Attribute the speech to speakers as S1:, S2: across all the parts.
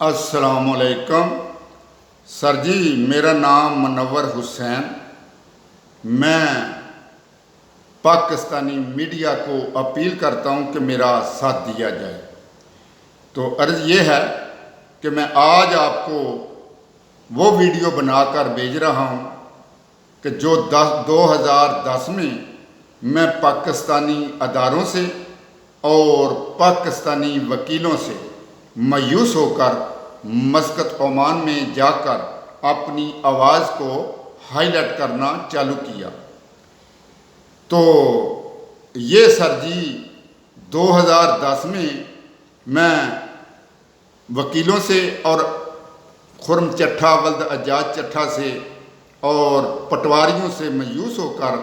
S1: السلام علیکم سر جی، میرا نام منور حسین۔ میں پاکستانی میڈیا کو اپیل کرتا ہوں کہ میرا ساتھ دیا جائے۔ تو عرض یہ ہے کہ میں آج آپ کو وہ ویڈیو بنا کر بھیج رہا ہوں کہ جو 2010 میں پاکستانی اداروں سے اور پاکستانی وکیلوں سے مایوس ہو کر مسقط عمان میں جا کر اپنی آواز کو ہائی لائٹ کرنا چالو کیا۔ تو یہ سر جی 2010 میں وکیلوں سے اور خرم چٹھا ولد اجاز چٹھا سے اور پٹواریوں سے مایوس ہو کر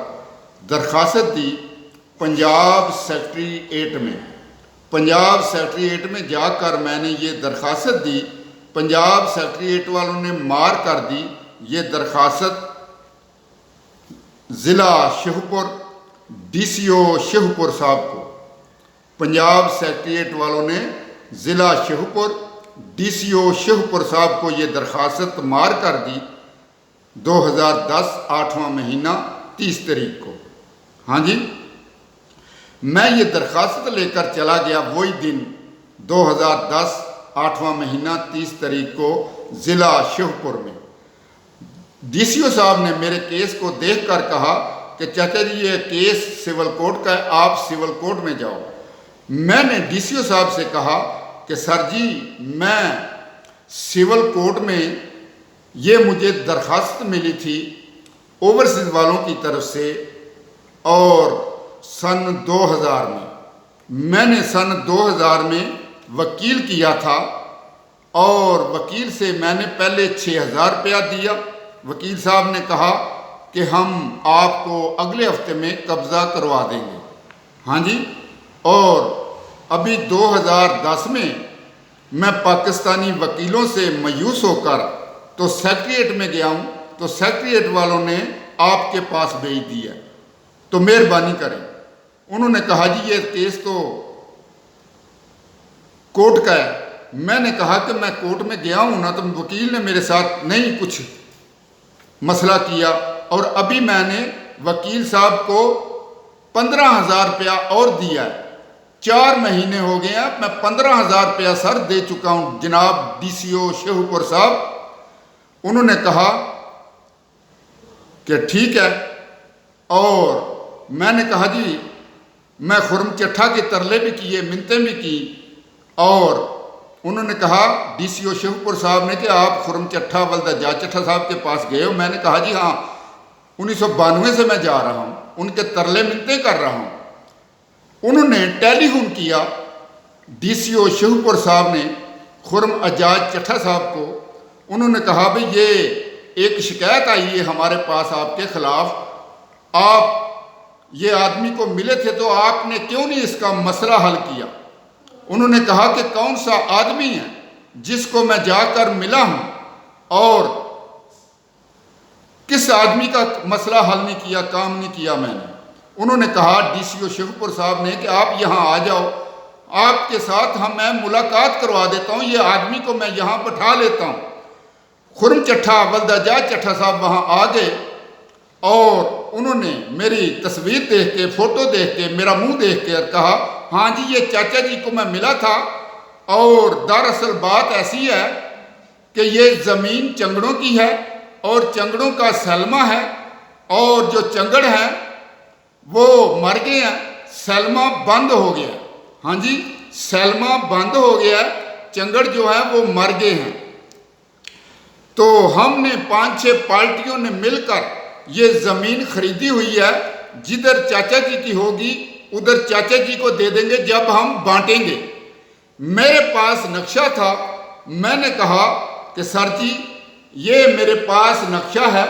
S1: درخواست دی پنجاب سیکریٹریٹ میں۔ پنجاب سیکریٹریٹ میں جا کر میں نے یہ درخواست دی۔ پنجاب سیکریٹریٹ والوں نے مار کر دی یہ درخواست ضلع شہپور ڈی سی او شہپور صاحب کو۔ پنجاب سیکریٹریٹ والوں نے ضلع شہپور ڈی سی او شہپور صاحب کو یہ درخواست مار کر دی 2010 8واں مہینہ 30 تاریخ کو۔ ہاں جی، میں یہ درخواست لے کر چلا گیا وہی دن 2010 8واں مہینہ 30 تاریخ کو ضلع شہپور میں۔ ڈی سی او صاحب نے میرے کیس کو دیکھ کر کہا کہ چچا جی یہ کیس سول کورٹ کا ہے، آپ سول کورٹ میں جاؤ۔ میں نے ڈی سی او صاحب سے کہا کہ سر جی میں سول کورٹ میں یہ مجھے درخواست ملی تھی اوورسیز والوں کی طرف سے، اور سن 2000 میں نے سن 2000 میں وکیل کیا تھا، اور وکیل سے میں نے پہلے 6000 روپیہ دیا۔ وکیل صاحب نے کہا کہ ہم آپ کو اگلے ہفتے میں قبضہ کروا دیں گے۔ ہاں جی، اور ابھی 2010 میں پاکستانی وکیلوں سے مایوس ہو کر تو سیکریٹریٹ میں گیا ہوں، تو سیکریٹریٹ والوں نے آپ کے پاس بھیج دیا، تو مہربانی کریں۔ انہوں نے کہا جی یہ کیس تو کورٹ کا ہے۔ میں نے کہا کہ میں کورٹ میں گیا ہوں نا، تو وکیل نے میرے ساتھ نہیں کچھ مسئلہ کیا، اور ابھی میں نے وکیل صاحب کو 15,000 روپیہ اور دیا ہے۔ 4 مہینے ہو گئے ہیں، میں 15,000 روپیہ سر دے چکا ہوں جناب ڈی سی او شہپور صاحب۔ انہوں نے کہا کہ ٹھیک ہے، اور میں نے کہا جی میں خرم چٹھا کے ترلے بھی کیے، منتیں بھی کی، اور انہوں نے کہا ڈی سی او شہپور صاحب نے کہ آپ خرم چٹھا ولد اجاز چٹھا صاحب کے پاس گئے ہو۔ میں نے کہا جی ہاں 1992 سے میں جا رہا ہوں، ان کے ترلے منتیں کر رہا ہوں۔ انہوں نے ٹیلی فون کیا ڈی سی او شہپور صاحب نے خرم اجاز چٹھا صاحب کو۔ انہوں نے کہا بھئی یہ ایک شکایت آئی ہے ہمارے پاس آپ کے خلاف، آپ یہ آدمی کو ملے تھے تو آپ نے کیوں نہیں اس کا مسئلہ حل کیا؟ انہوں نے کہا کہ کون سا آدمی ہے جس کو میں جا کر ملا ہوں اور کس آدمی کا مسئلہ حل نہیں کیا، کام نہیں کیا میں نے؟ انہوں نے کہا ڈی سی او شہپور صاحب نے کہ آپ یہاں آ جاؤ، آپ کے ساتھ میں ملاقات کروا دیتا ہوں، یہ آدمی کو میں یہاں بٹھا لیتا ہوں۔ خرم چٹھا ولد اجاز چٹھا صاحب وہاں آ گئے، اور انہوں نے میری تصویر دیکھ کے، فوٹو دیکھ کے، میرا منہ دیکھ کے کہا ہاں جی یہ چاچا جی کو میں ملا تھا، اور دراصل بات ایسی ہے کہ یہ زمین چنگڑوں کی ہے، اور چنگڑوں کا سلمہ ہے، اور جو چنگڑ ہیں وہ مر گئے ہیں، سلمہ بند ہو گیا۔ ہاں جی، سلمہ بند ہو گیا، چنگڑ جو ہیں وہ مر گئے ہیں۔ تو ہم نے 5-6 پارٹیوں نے مل کر یہ زمین خریدی ہوئی ہے، جدھر چاچا جی کی ہوگی ادھر چاچا جی کو دے دیں گے جب ہم بانٹیں گے۔ میرے پاس نقشہ تھا، میں نے کہا کہ سر جی یہ میرے پاس نقشہ ہے،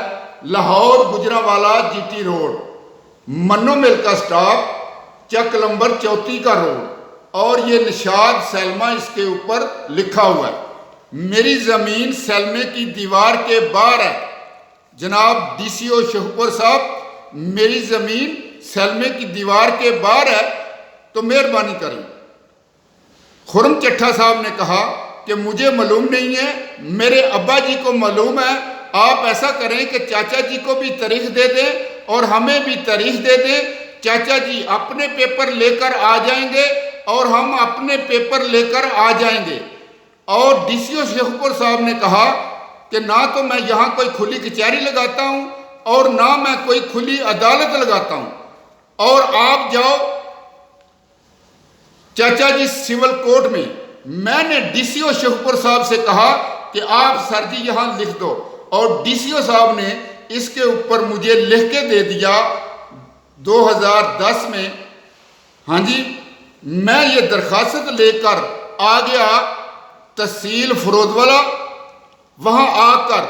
S1: Lahore Gujranwala G T road, منو مل کا سٹاپ، چک نمبر 34 کا روڈ، اور یہ نشاد سلمہ اس کے اوپر لکھا ہوا ہے۔ میری زمین سلمے کی دیوار کے باہر ہے جناب ڈی سی او شہپور صاحب، میری زمین سلمے کی دیوار کے باہر ہے، تو مہربانی کریں۔ خرم چٹھا صاحب نے کہا کہ مجھے معلوم نہیں ہے، میرے ابا جی کو معلوم ہے، آپ ایسا کریں کہ چاچا جی کو بھی تاریخ دے دیں اور ہمیں بھی تاریخ دے دیں، چاچا جی اپنے پیپر لے کر آ جائیں گے اور ہم اپنے پیپر لے کر آ جائیں گے۔ اور ڈی سی او شیخ پور صاحب نے کہا کہ نہ تو میں یہاں کوئی کھلی کچہری لگاتا ہوں اور نہ میں کوئی کھلی عدالت لگاتا ہوں، اور آپ جاؤ چاچا جی سول کورٹ میں۔ میں نے ڈی سی او شیخ پور صاحب سے کہا کہ آپ سر جی یہاں لکھ دو، اور ڈی سی او صاحب نے اس کے اوپر مجھے لکھ کے دے دیا 2010 میں۔ ہاں جی، میں یہ درخواست لے کر آ گیا تحصیل فرود والا۔ وہاں آ کر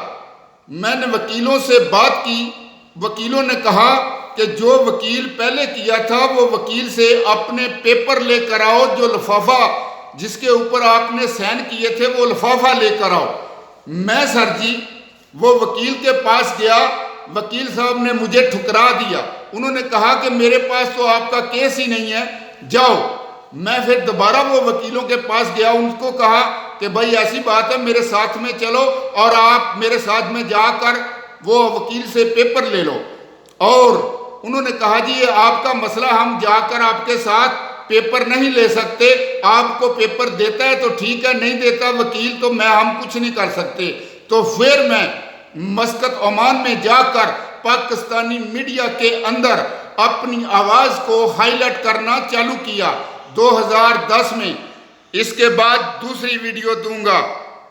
S1: میں نے وکیلوں سے بات کی، وکیلوں نے کہا کہ جو وکیل پہلے کیا تھا وہ وکیل سے اپنے پیپر لے کر آؤ، جو لفافہ جس کے اوپر آپ نے سائن کیے تھے وہ لفافہ لے کر آؤ۔ میں سر جی وہ وکیل کے پاس گیا، وکیل صاحب نے مجھے ٹھکرا دیا، انہوں نے کہا کہ میرے پاس تو آپ کا کیس ہی نہیں ہے، جاؤ۔ میں پھر دوبارہ وہ وکیلوں کے پاس گیا، ان کو کہا کہ بھائی ایسی بات ہے میرے ساتھ میں چلو اور آپ میرے ساتھ میں جا کر وہ وکیل سے پیپر لے لو۔ اور انہوں نے کہا جی یہ آپ کا مسئلہ، ہم جا کر آپ کے ساتھ پیپر نہیں لے سکتے، آپ کو پیپر دیتا ہے تو ٹھیک ہے، نہیں دیتا وکیل تو ہم کچھ نہیں کر سکتے۔ تو پھر میں مسقط عمان میں جا کر پاکستانی میڈیا کے اندر اپنی آواز کو ہائی لائٹ کرنا چالو کیا 2010 میں۔ اس کے بعد دوسری ویڈیو دوں گا۔